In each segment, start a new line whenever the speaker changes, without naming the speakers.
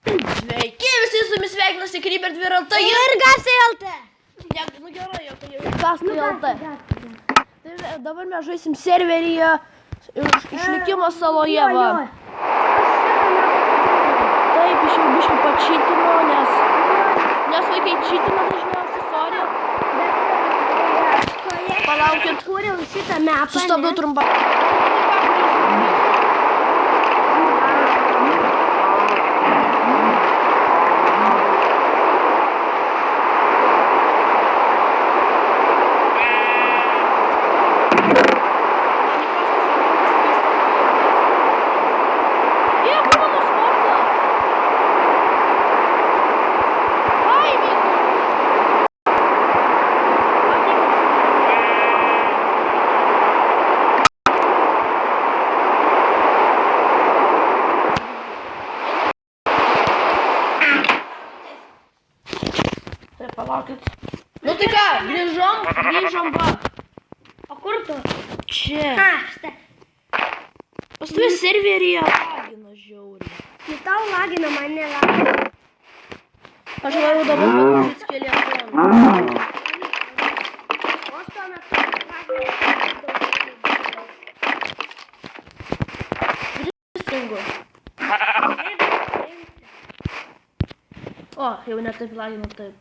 Sveiki, visi su jumis sveikinasi Creeper 2 LT
ir Gasai LT.
Nu gerai, jau tai jau Gasai LT. Tai dabar mes žaisim serveryje išlikimo saloje, va. Taip, iš jau biškai pačytino, nes vaikai čytina dažniausiai, sorry. Palaukit,
Kūriau šitą mapą.
sustabdau trumpą. Palaukit. Nu tai ką, grįžom va.
O kur tu?
Čia.
Štai.
Pas tave serveryje lagina žiauriai.
Nu tau lagina, man nelagina.
Aš noriu dabar padaužyti skeletonų. Pristingu. O, jau ne taip lagina, taip.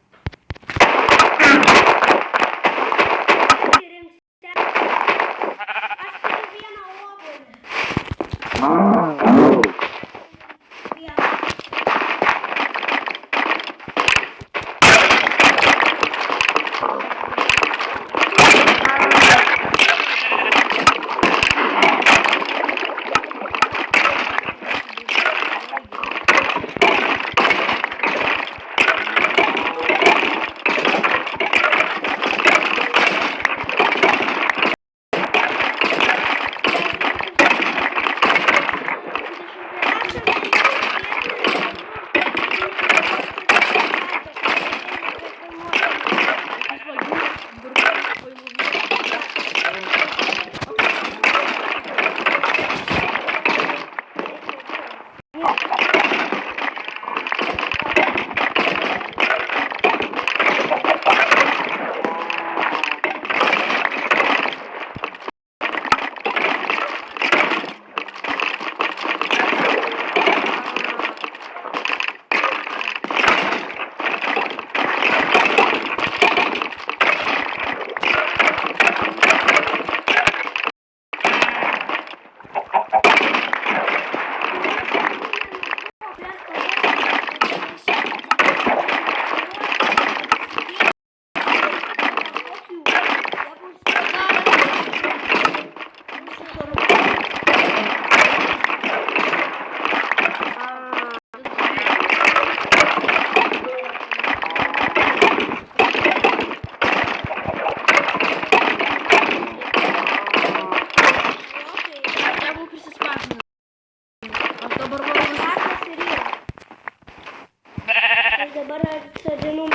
Dabar atsodinu,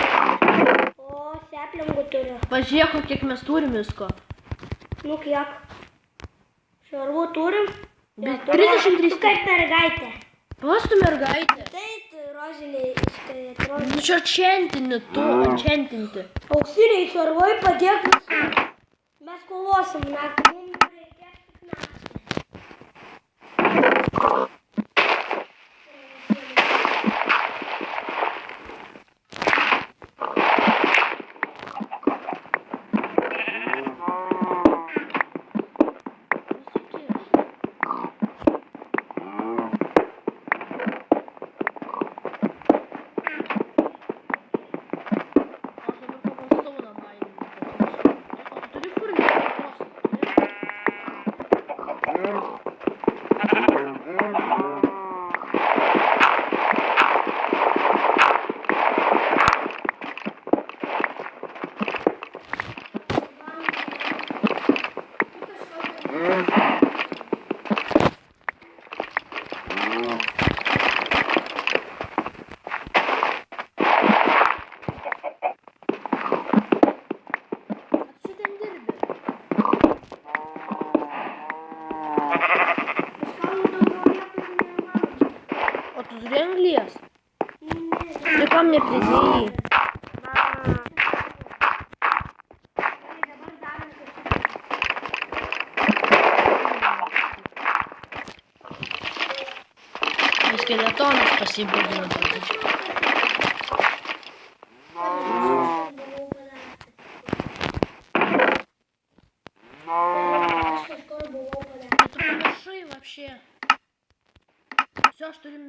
o seplingų turiu.
Pažiūrėk, kiek mes turim visko.
Nu kiek? Šarvų turim?
Bet 33.
Tu kaip mergaitė.
Pas tu mergaitė.
Tai rožiniai atrodo.
Nu čia atšentinti.
Auksiniai šarvai padėk visų. Mes kovosim naktį. Mums reikės tik naktį.
turi anglies? Tai kam nepridėjai? Skeletonas pasibūdino turbūt. Tu pamiršai вообще. Все, aš turiu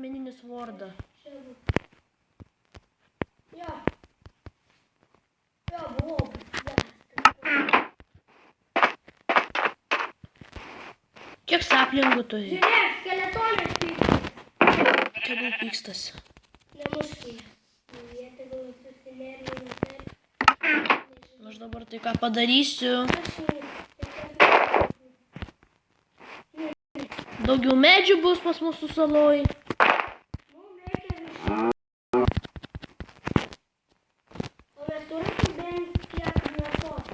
meninis vardą. Kiek saplingų turi?
Žiūrėk, skeletonas pykstas.
Tegul pykstas.
Nemuškai. Jie tegul susinervina taip.
Aš dabar tai ką padarysiu. Daugiau medžių bus pas mūsų saloj.
Mums reikia viščių. O mes turim bent kiek mėsos.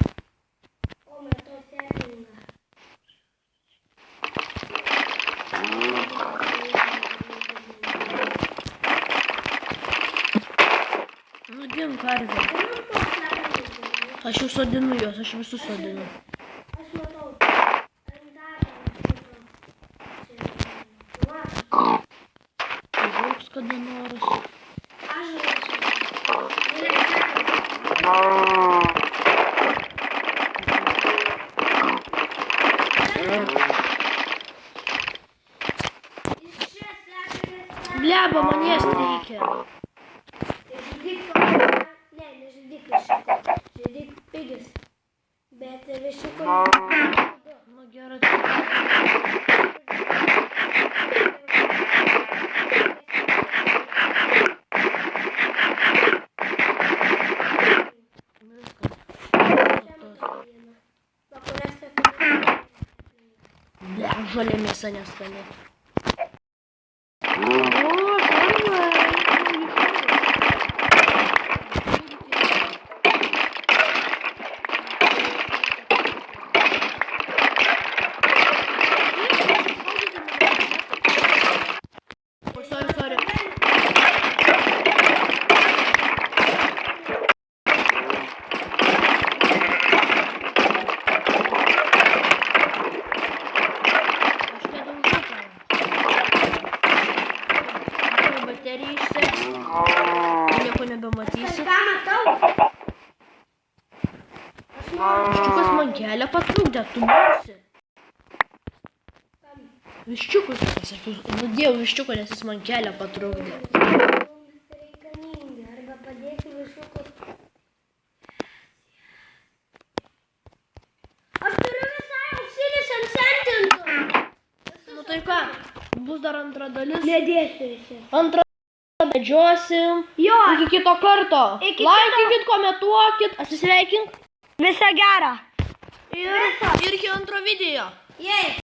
O mėsos sėkminga.
Nudink karvę. Aš jau sodinu juos, aš visus sodinu.
Aš matau.
Užaugs kada nors. Bleba, manęs reikia.
Žydik pigis. Bet viščiuko.
Nu gerai. Žolė mėsa neskani. Sorry. Baterija išseks. Nieko nebematysi.
Ką matau?
Viščiukas man kelią patrukdė, tu mirsi. Viščiukus, pasakiau, nudėjau viščiuką, nes jis man kelią patrukdė.
Mums reikalingi, arba padėti viščiukus. Aš turiu visai auksinius ensentintus.
Nu tai ką, bus dar antra dalis.
Nedėsiu visi.
Antrą medžiosim.
Jo.
Iki kito karto.
Iki
Laikykit, komentuokit, atsisveikink.
Visą gerą.
Ir iki antro video.
Jei.